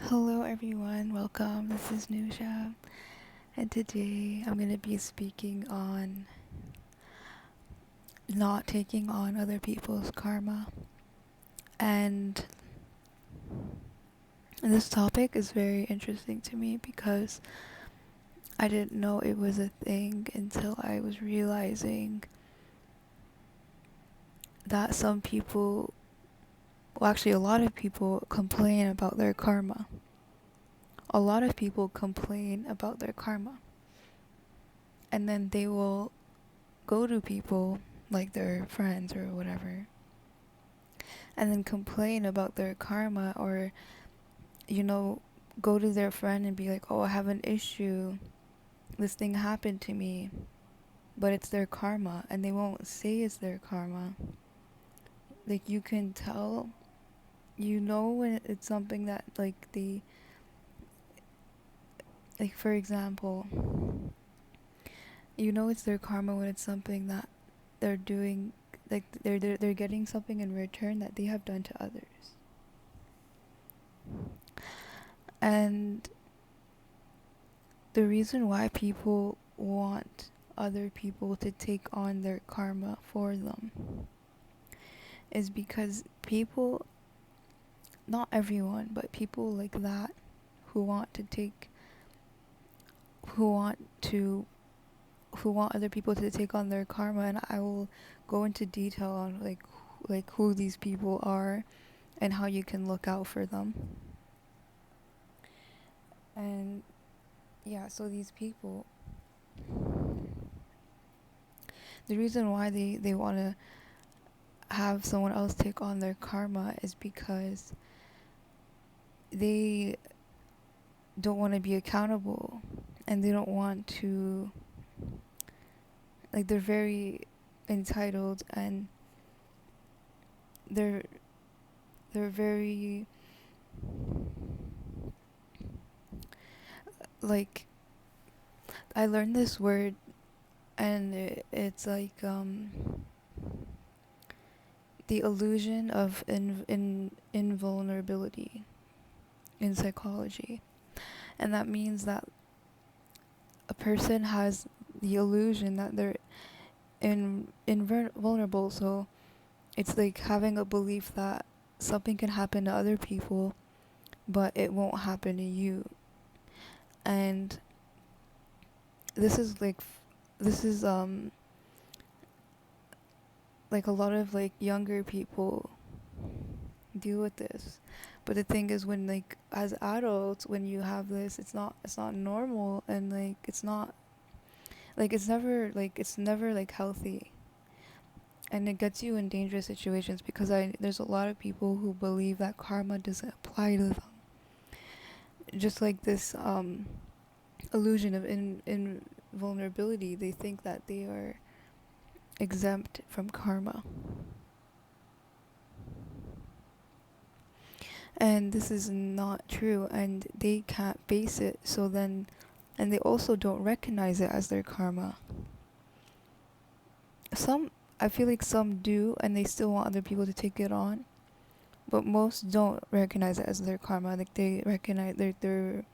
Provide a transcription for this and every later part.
Hello everyone, welcome. This is Nusha, and today I'm going to be speaking on not taking on other people's karma. And this topic is very interesting to me because I didn't know it was a thing until I was realizing that some people, well, actually, a lot of people complain about their karma. A lot of people complain about their karma. And then they will go to people, like their friends or whatever, and then complain about their karma, or go to their friend and be like, oh, I have an issue, this thing happened to me, but it's their karma, and they won't say it's their karma. Like, you can tell, when it's something that, like, for example, it's their karma when it's something that they're doing, like they're getting something in return that they have done to others. And the reason why people want other people to take on their karma for them is because people, not everyone, but people like that who want to take, who want to, who want other people to take on their karma, and I will go into detail on like who these people are and how you can look out for them. And yeah, so these people, the reason why they want to have someone else take on their karma is because they don't want to be accountable, and they don't want to, like, they're very entitled, and they're very, like, I learned this word, and it's like the illusion of invulnerability in psychology. And that means that a person has the illusion that they're invulnerable. So it's like having a belief that something can happen to other people, but it won't happen to you. And this is like a lot of like younger people deal with this. But the thing is, when, like, as adults, when you have this, it's not normal, and like it's not, like, it's never like healthy, and it gets you in dangerous situations, because there's a lot of people who believe that karma doesn't apply to them, just like this illusion of invulnerability. They think that they are exempt from karma, and this is not true, and they can't face it. So then, and they also don't recognize it as their karma. Some, I feel like some do, and they still want other people to take it on, but most don't recognize it as their karma. Like, they recognize, they're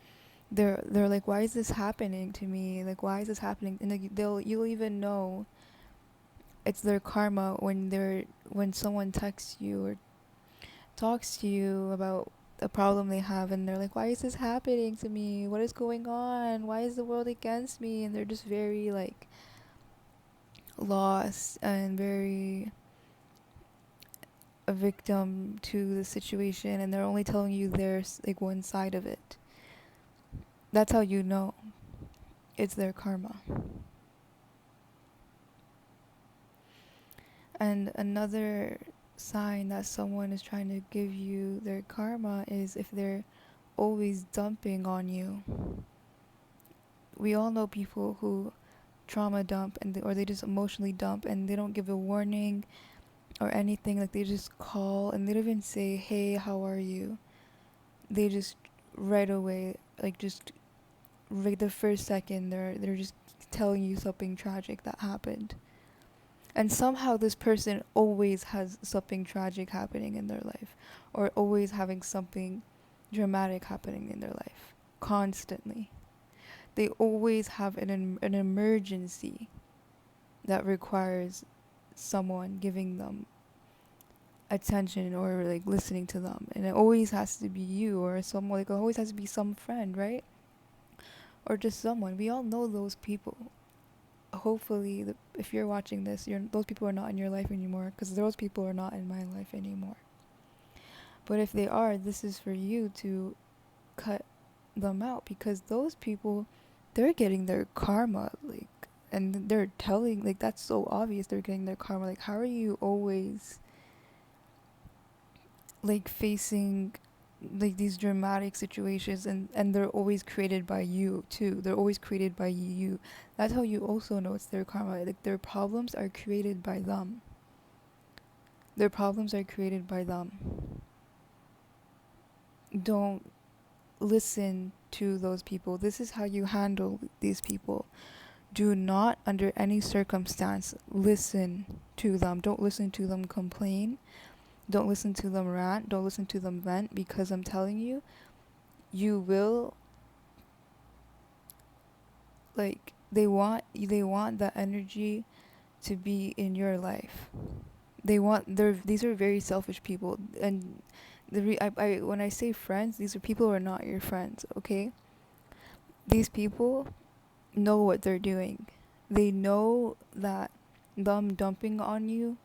like, why is this happening to me? Like, why is this happening? And like, you'll even know it's their karma when someone texts you or talks to you about a problem they have, and they're like, why is this happening to me? What is going on? Why is the world against me? And they're just very, like, lost and very a victim to the situation, and they're only telling you their, like, one side of it. That's how you know it's their karma. And another sign that someone is trying to give you their karma is if they're always dumping on you. We all know people who trauma dump, or they just emotionally dump, and they don't give a warning or anything. Like, they just call, and they don't even say, hey, how are you? They just right away, like, just right the first second, they're just telling you something tragic that happened. And somehow this person always has something tragic happening in their life, or always having something dramatic happening in their life constantly. They always have an emergency that requires someone giving them attention or like listening to them, and it always has to be you or someone, like it always has to be some friend, right? Or just someone. We all know those people. Hopefully if you're watching this, those people are not in your life anymore, because those people are not in my life anymore. But if they are, this is for you to cut them out, because those people, they're getting their karma, like, and they're telling, like, that's so obvious they're getting their karma. Like, how are you always like facing like these dramatic situations, and they're always created by you too. They're always created by you. That's how you also know it's their karma. Like, their problems are created by them. Their problems are created by them. Don't listen to those people. This is how you handle these people. Do not, under any circumstance, listen to them. Don't listen to them complain. Don't listen to them rant. Don't listen to them vent, because I'm telling you, you will, like, they want that energy to be in your life. These are very selfish people, and I when I say friends, these are people who are not your friends, okay? These people know what they're doing. They know that them dumping on you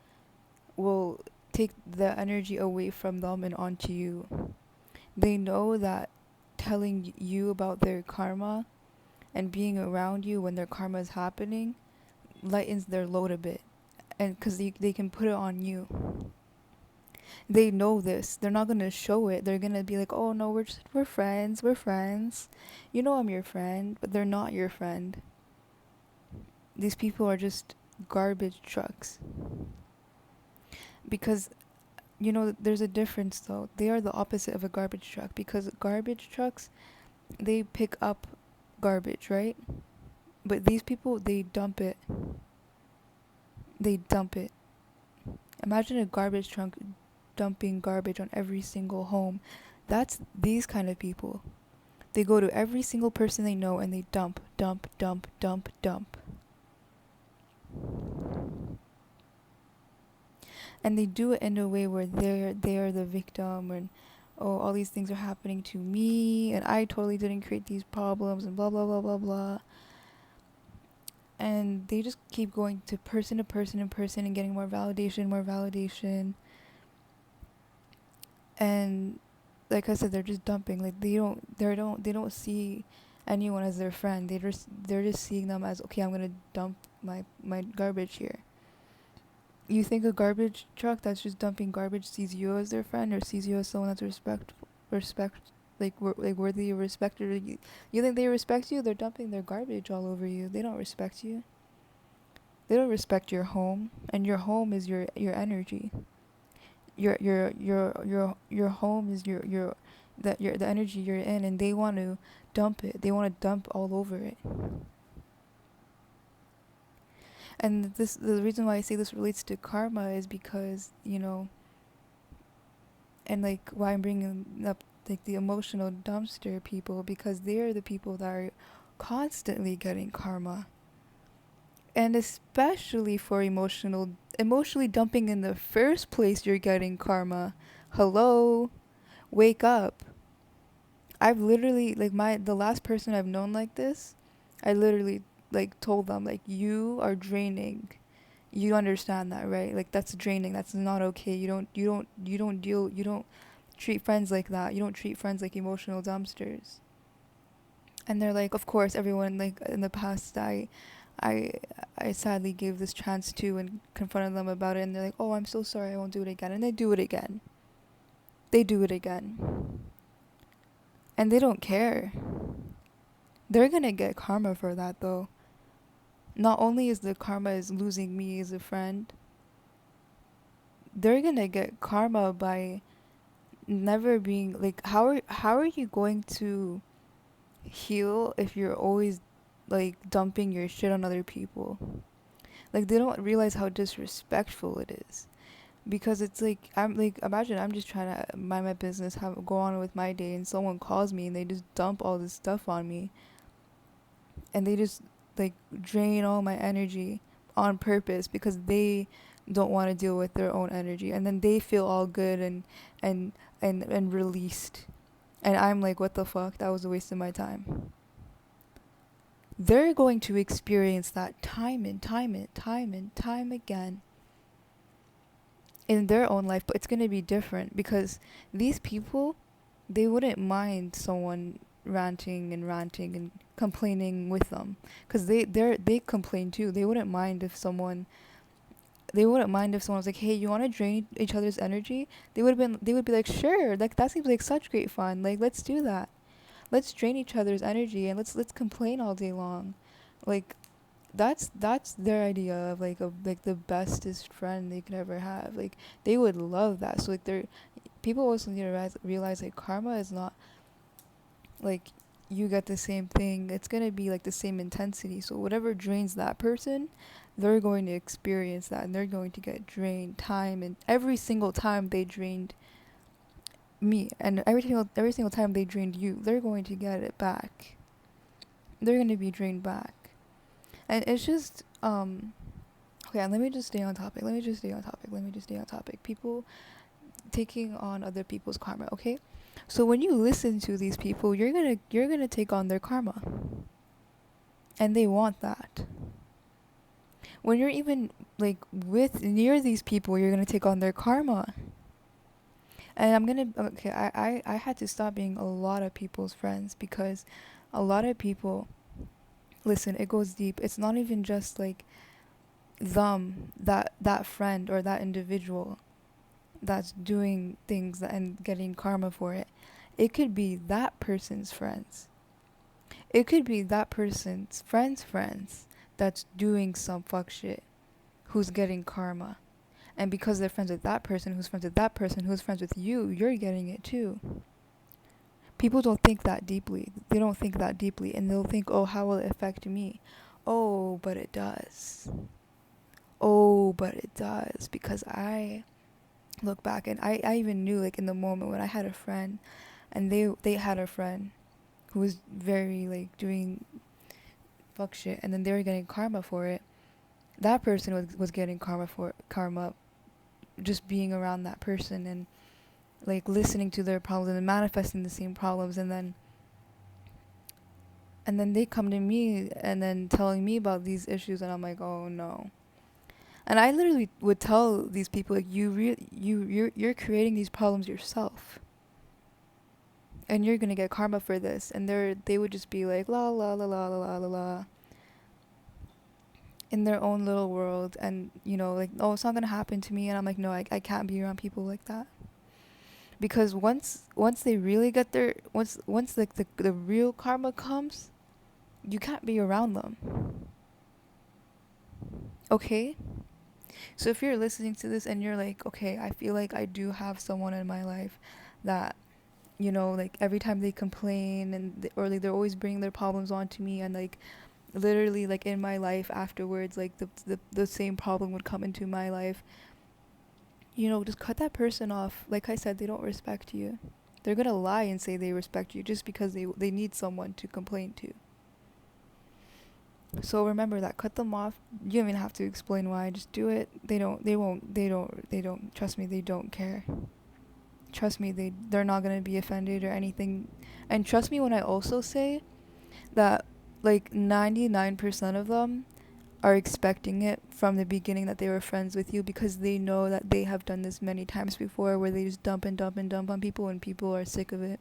will take the energy away from them and onto you. They know that telling you about their karma and being around you when their karma is happening lightens their load a bit, and because they can put it on you. They know this. They're not gonna show it. They're gonna be like, oh no, we're friends, we're friends, you know, I'm your friend. But they're not your friend. These people are just garbage trucks. Because, you know, there's a difference though. They are the opposite of a garbage truck, because garbage trucks, they pick up garbage, right? But these people, they dump it. They dump it. Imagine a garbage truck dumping garbage on every single home. That's these kind of people. They go to every single person they know and they dump, dump, dump, dump, dump. And they do it in a way where they're the victim, and oh, all these things are happening to me and I totally didn't create these problems, and blah blah blah blah blah. And they just keep going to person to person and person and getting more validation, more validation. And like I said, they're just dumping. Like, they don't see anyone as their friend. They're just seeing them as, okay, I'm gonna dump my garbage here. You think a garbage truck that's just dumping garbage sees you as their friend, or sees you as someone that's like worthy of respect? Or you think they respect you? They're dumping their garbage all over you. They don't respect you. They don't respect your home, and your home is your energy. Your home is the energy you're in, and they want to dump it. They want to dump all over it. And the reason why I say this relates to karma is because, you know, and like why I'm bringing up like the emotional dumpster people, because they're the people that are constantly getting karma. And especially for emotionally dumping in the first place, you're getting karma. Hello, wake up. I've literally, like, the last person I've known like this, I literally like told them, like, you are draining. You understand that, right? Like, that's draining. That's not okay. You don't treat friends like that. You don't treat friends like emotional dumpsters. And they're like, of course, everyone, like, in the past, I I sadly gave this chance to and confronted them about it, and they're like, oh, I'm so sorry, I won't do it again. And they do it again. They do it again. And they don't care. They're gonna get karma for that, though. Not only is the karma is losing me as a friend, they're gonna get karma by never being, like, how are you going to heal if you're always like dumping your shit on other people? Like, they don't realize how disrespectful it is. Because it's like, I'm like, imagine I'm just trying to mind my business, have go on with my day, and someone calls me and they just dump all this stuff on me, and they just like drain all my energy on purpose because they don't want to deal with their own energy, and then they feel all good and and released, and I'm like, what the fuck, that was a waste of my time. They're going to experience that time and time and time and time again in their own life, but it's going to be different because these people, they wouldn't mind someone ranting and complaining with them, because they complain too. They wouldn't mind if someone was like, hey, you want to drain each other's energy. They would be like, sure, like that seems like such great fun, like let's do that. Let's drain each other's energy and let's complain all day long. Like that's their idea of like the bestest friend they could ever have. Like they would love that. So like they're people also need to realize like karma is not like you get the same thing. It's gonna be like the same intensity. So whatever drains that person, they're going to experience that, and they're going to get drained time, and every single time they drained me, and every single time they drained you, they're going to get it back. They're going to be drained back. And it's just okay, and let me just stay on topic. People taking on other people's karma, okay? So when you listen to these people, you're going to take on their karma. And they want that. When you're even like with near these people, you're going to take on their karma. And I had to stop being a lot of people's friends, because a lot of people, listen, it goes deep. It's not even just like that friend or that individual that's doing things and getting karma for it. It could be that person's friends. It could be that person's friends that's doing some fuck shit, who's getting karma. And because they're friends with that person, who's friends with that person, who's friends with you, you're getting it too. People don't think that deeply. They don't think that deeply. And they'll think, oh, how will it affect me? Oh, but it does. Oh, but it does. Because I look back, and I even knew, like, in the moment when I had a friend, and they had a friend who was very, like, doing fuck shit, and then they were getting karma for it. That person was getting karma just being around that person, and like listening to their problems and then manifesting the same problems, and then they come to me and then telling me about these issues, and I'm like, oh no. And I literally would tell these people, like, you're creating these problems yourself, and you're gonna get karma for this. And they would just be like la la la la la la la in their own little world, and like, oh, it's not gonna happen to me. And I'm like, no, I can't be around people like that. Because once they really get their once like the real karma comes, you can't be around them. Okay? So if you're listening to this and you're like, okay, I feel like I do have someone in my life that, like every time they complain, or like they're always bringing their problems onto me, and like literally like in my life afterwards, like the same problem would come into my life, just cut that person off. Like I said, they don't respect you. They're gonna lie and say they respect you just because they need someone to complain to. So remember that. Cut them off. You don't even have to explain why. Just do it. They don't. Trust me, they don't care. Trust me, they're not gonna be offended or anything. And trust me when I also say that, like, 99% of them are expecting it from the beginning, that they were friends with you, because they know that they have done this many times before, where they just dump and dump and dump on people, and people are sick of it.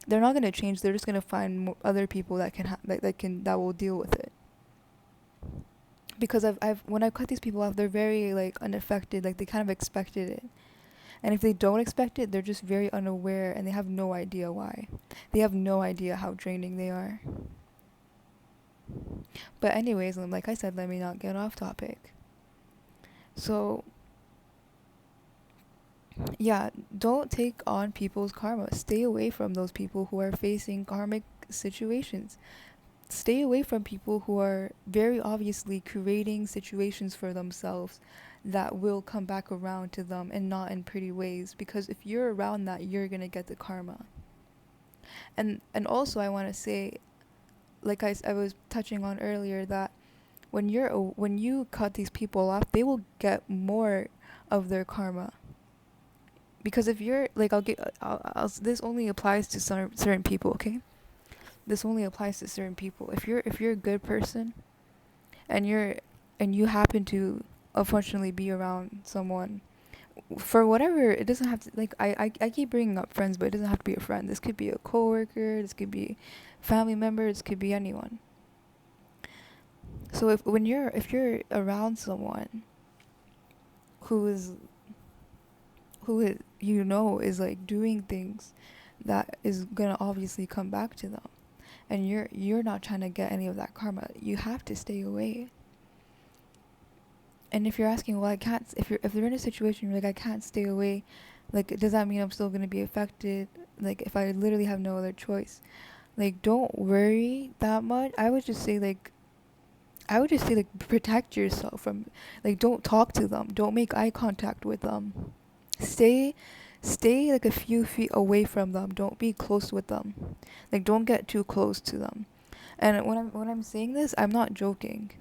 They're not gonna change. They're just gonna find other people that that will deal with it. Because when I cut these people off, they're very like unaffected. Like they kind of expected it. And if they don't expect it, they're just very unaware, and they have no idea why. They have no idea how draining they are. But anyways, like I said, let me not get off topic. So, yeah, don't take on people's karma. Stay away from those people who are facing karmic situations. Stay away from people who are very obviously creating situations for themselves that will come back around to them and not in pretty ways, because if you're around that, you're going to get the karma. And also I want to say, like I was touching on earlier, that when you cut these people off, they will get more of their karma. Because if you're like, this only applies to certain people, okay? This only applies to certain people. If you're a good person, and you happen to unfortunately be around someone for whatever, it doesn't have to, like, I keep bringing up friends, but it doesn't have to be a friend. This could be a coworker, this could be family member, this could be anyone. So if you're around someone who is is like doing things that is gonna obviously come back to them, and you're not trying to get any of that karma, you have to stay away. And if you're asking, well, I can't, if they're in a situation where, like, I can't stay away, like, does that mean I'm still gonna be affected? Like, if I literally have no other choice, like, don't worry that much. I would just say, like, protect yourself from, like, don't talk to them, don't make eye contact with them, stay like a few feet away from them, don't be close with them, like, don't get too close to them. And when I'm saying this, I'm not joking.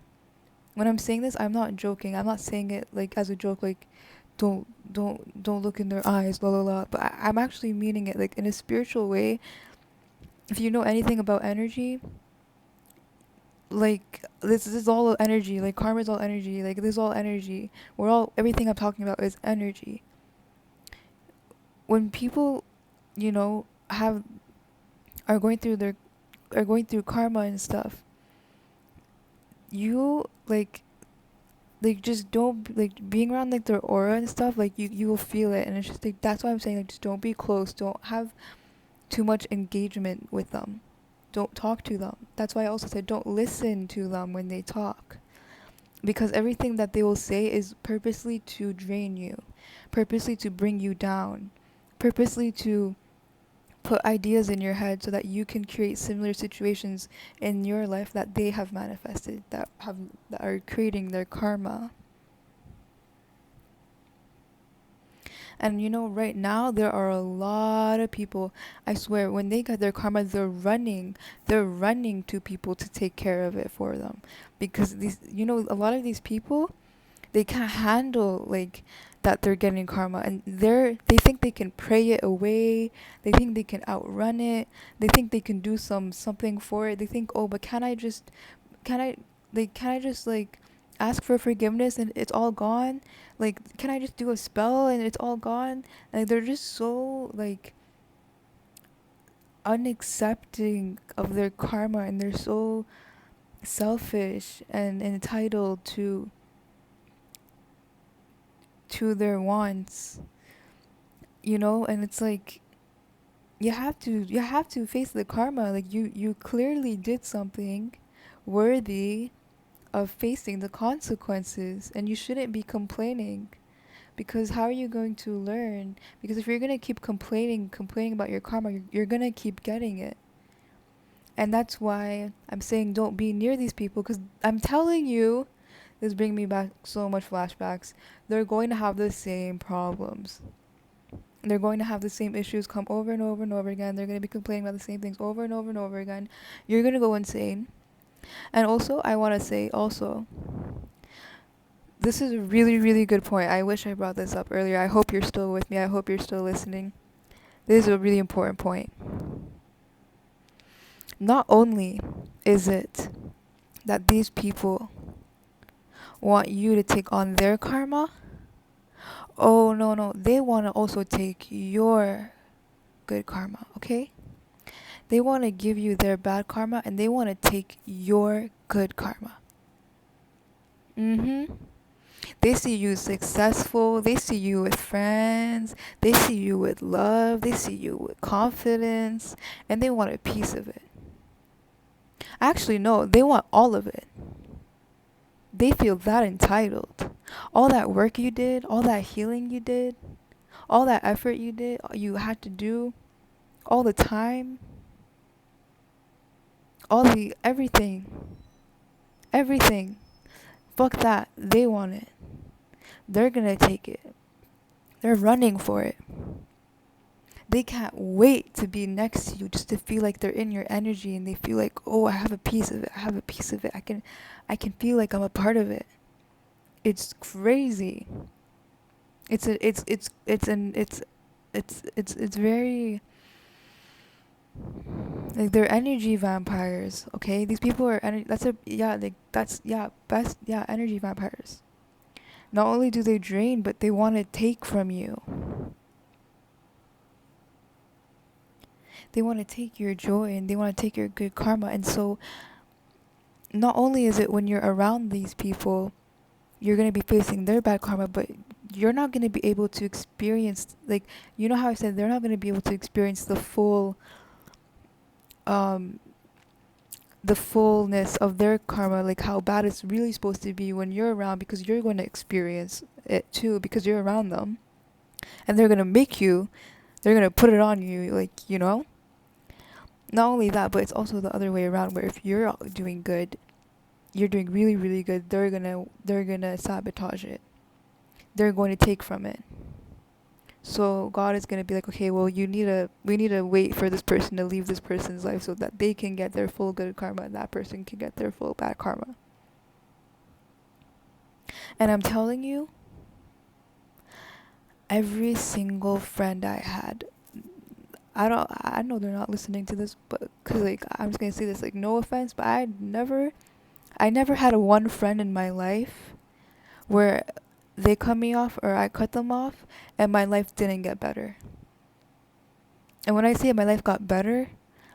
I'm not joking. I'm not saying it like as a joke, like, don't look in their eyes, blah blah blah. But I'm actually meaning it, like, in a spiritual way. If you know anything about energy, like, this is all energy. Like, karma is all energy. Like, this is all energy. Everything I'm talking about is energy. When people, have are going through karma and stuff, you like just don't, like, being around, like, their aura and stuff, like, you will feel it. And it's just like, that's why I'm saying, like, just don't be close, don't have too much engagement with them, don't talk to them. That's why I also said don't listen to them when they talk, because everything that they will say is purposely to drain you, purposely to bring you down, purposely to put ideas in your head so that you can create similar situations in your life that they have manifested, that are creating their karma. And right now there are a lot of people, I swear, when they get their karma, they're running to people to take care of it for them, because a lot of these people, they can't handle, like, that they're getting karma, and they think they can pray it away, they think they can outrun it, they think they can do something for it. They think, oh, but can I just, like, ask for forgiveness and it's all gone? Like, can I just do a spell and it's all gone? Like, they're just so, like, unaccepting of their karma, and they're so selfish and entitled to their wants, and it's like, you have to face the karma. Like, you clearly did something worthy of facing the consequences, and you shouldn't be complaining, because how are you going to learn? Because if you're going to keep complaining about your karma, you're going to keep getting it. And that's why I'm saying don't be near these people, because I'm telling you, this bringing me back so much flashbacks, they're going to have the same problems. They're going to have the same issues come over and over and over again. They're going to be complaining about the same things over and over and over again. You're going to go insane. And also, I want to say also, this is a really, really good point. I wish I brought this up earlier. I hope you're still with me. I hope you're still listening. This is a really important point. Not only is it that these people want you to take on their karma, oh, no, they want to also take your good karma, okay? They want to give you their bad karma, and they want to take your good karma. They see you successful, they see you with friends, they see you with love, they see you with confidence, and they want a piece of it. Actually, no, they want all of it. They feel that entitled. All that work you did, all that healing you did, all that effort you had to do, all the time, everything. Fuck that. They want it. they're gonna take it. They're running for it. They can't wait to be next to you, just to feel like they're in your energy, and they feel like, oh, I have a piece of it. I have a piece of it. I can feel like I'm a part of it. It's crazy. It's very, like, they're energy vampires. Okay, these people are energy. That's energy vampires. Not only do they drain, but they want to take from you. They want to take your joy, and they want to take your good karma. And so, not only is it when you're around these people, you're going to be facing their bad karma, but you're not going to be able to experience, like, you know how I said they're not going to be able to experience um the fullness of their karma, like how bad it's really supposed to be when you're around, because you're going to experience it too, because you're around them, and they're going to put it on you, like, not only that, but it's also the other way around, where if you're doing good, you're doing really, really good, they're gonna sabotage it. They're going to take from it. So God is going to be like, okay, well, we need to wait for this person to leave this person's life so that they can get their full good karma, and that person can get their full bad karma. And I'm telling you, every single friend I had, I know they're not listening to this, but cuz, like, I'm just going to say this, like, no offense, but I never had a one friend in my life where they cut me off or I cut them off and my life didn't get better. And when I say my life got better,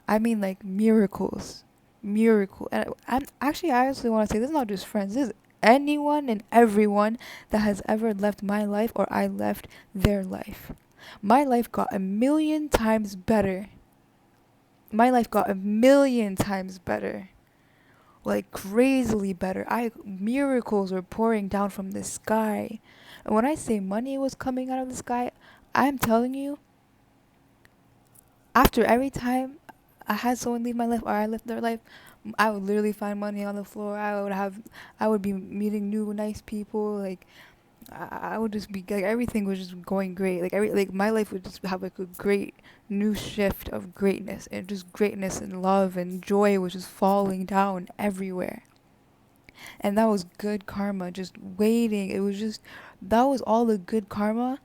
I mean like miracles. Miracle. And I actually want to say this is not just friends. This is anyone and everyone that has ever left my life or I left their life. My life got a million times better. My life got a million times better. Like crazily better. Miracles were pouring down from the sky. And when I say money was coming out of the sky, I'm telling you, after every time I had someone leave my life or I left their life, I would literally find money on the floor. I would be meeting new nice people. Like, I would just be like, everything was just going great. Like my life would just have like a great new shift of greatness, and just greatness and love and joy was just falling down everywhere. And that was good karma just waiting. That was all the good karma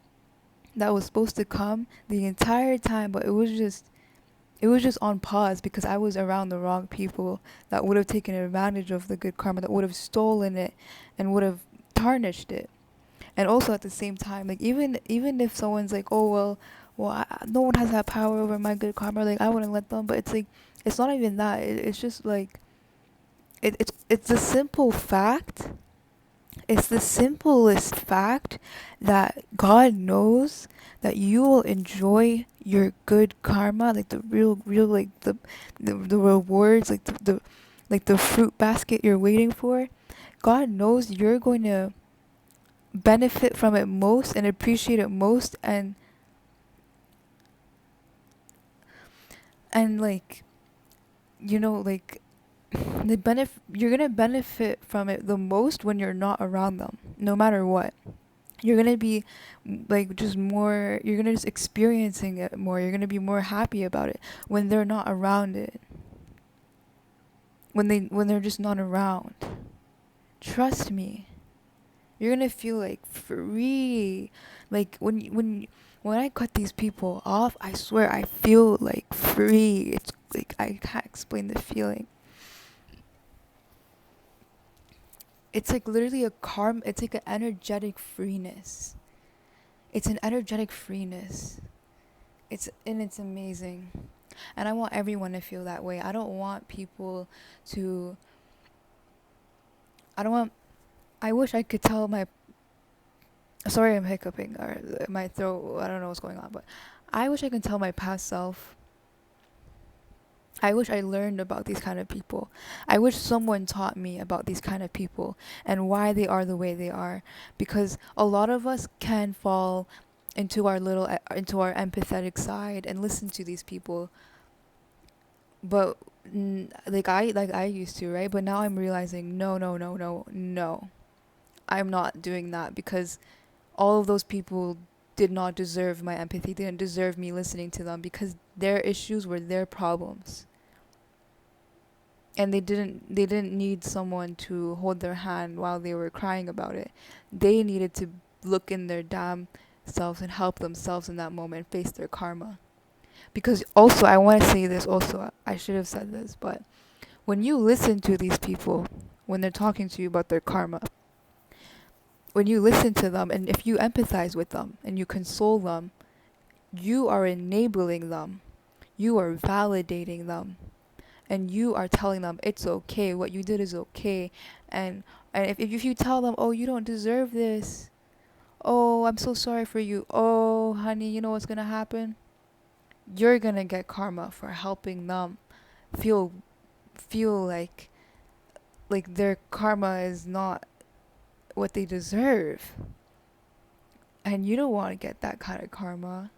that was supposed to come the entire time, but it was just on pause because I was around the wrong people that would have taken advantage of the good karma, that would have stolen it and would have tarnished it. And also at the same time, like, even if someone's like, oh, no one has that power over my good karma, like, I wouldn't let them. But it's like, it's not even that. It's just like, it's a simple fact. It's the simplest fact that God knows that you will enjoy your good karma, like the real, like the rewards, like the fruit basket you're waiting for. God knows you're going to benefit from it most and appreciate it most, and like, like, you're gonna benefit from it the most when you're not around them, no matter what. You're gonna be like just more, you're gonna just experiencing it more, you're gonna be more happy about it when they're not around it, when they're just not around. Trust me, you're gonna feel like free. Like, when I cut these people off, I swear I feel like free. It's like, I can't explain the feeling. It's like literally it's like an energetic freeness. It's an energetic freeness. It's amazing. And I want everyone to feel that way. I don't want people to I don't want I wish I could tell my sorry, I'm hiccuping, or my throat, I don't know what's going on, but I wish I could tell my past self. I wish I learned about these kind of people. I wish someone taught me about these kind of people and why they are the way they are, because a lot of us can fall into our empathetic side and listen to these people, but like I used to, right? But now I'm realizing, no, no, no, no, no. I'm not doing that because all of those people did not deserve my empathy. They didn't deserve me listening to them because their issues were their problems. And they didn't need someone to hold their hand while they were crying about it. They needed to look in their damn selves and help themselves in that moment face their karma. Because also I want to say this also, I should have said this, but when you listen to these people when they're talking to you about their karma, when you listen to them and if you empathize with them and you console them, you are enabling them. You are validating them. And you are telling them it's okay, what you did is okay. And if you tell them, oh, you don't deserve this, oh, I'm so sorry for you, oh honey, you know what's gonna happen, you're gonna get karma for helping them feel feel like their karma is not what they deserve. And you don't want to get that kind of karma.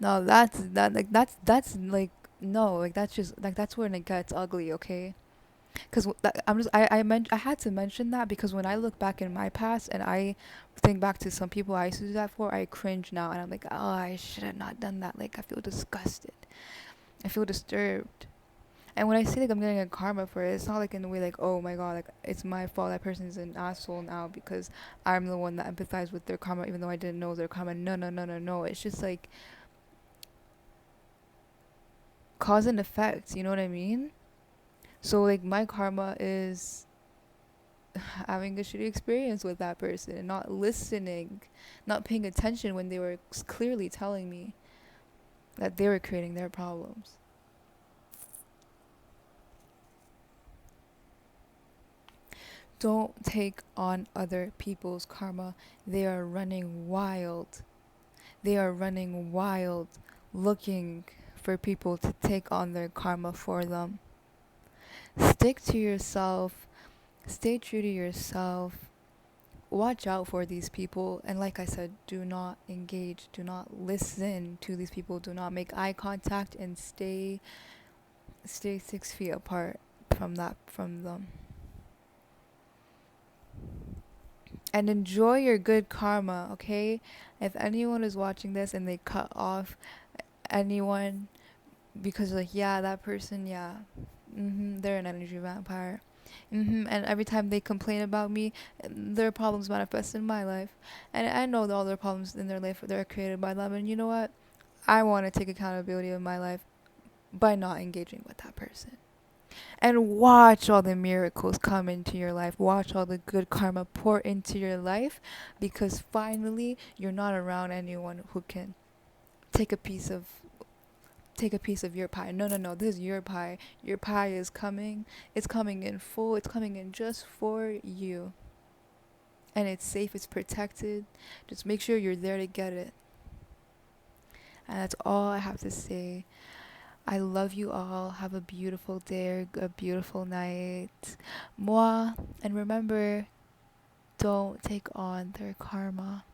No, that's like no, like that's just like that's when it gets ugly, okay? Because I had to mention that because when I look back in my past and I think back to some people I used to do that for, I cringe now and I'm like, oh, I should have not done that. Like I feel disgusted. I feel disturbed. And when I say like I'm getting a karma for it, it's not like in the way like, oh my god, like it's my fault that person's an asshole now because I'm the one that empathized with their karma even though I didn't know their karma. No, no, no, no, no. It's just like cause and effect, you know what I mean? So like my karma is having a shitty experience with that person and not listening, not paying attention when they were clearly telling me that they were creating their problems. Don't take on other people's karma. They are running wild. They are running wild looking for people to take on their karma for them. Stick to yourself. Stay true to yourself. Watch out for these people, and like I said, do not engage, do not listen to these people, do not make eye contact, and stay 6 feet apart from them, and enjoy your good karma. Okay, if anyone is watching this and they cut off anyone because like, yeah, that person, yeah, they're an energy vampire. And every time they complain about me, their problems manifest in my life. And I know that all their problems in their life, they're created by them. And you know what? I want to take accountability of my life by not engaging with that person. And watch all the miracles come into your life. Watch all the good karma pour into your life because finally you're not around anyone who can take a piece of take a piece of your pie. No, no, no. This is your pie. Your pie is coming. It's coming in full. It's coming in just for you. And it's safe. It's protected. Just make sure you're there to get it. And that's all I have to say. I love you all. Have a beautiful day, a beautiful night. Moi. And remember, don't take on their karma.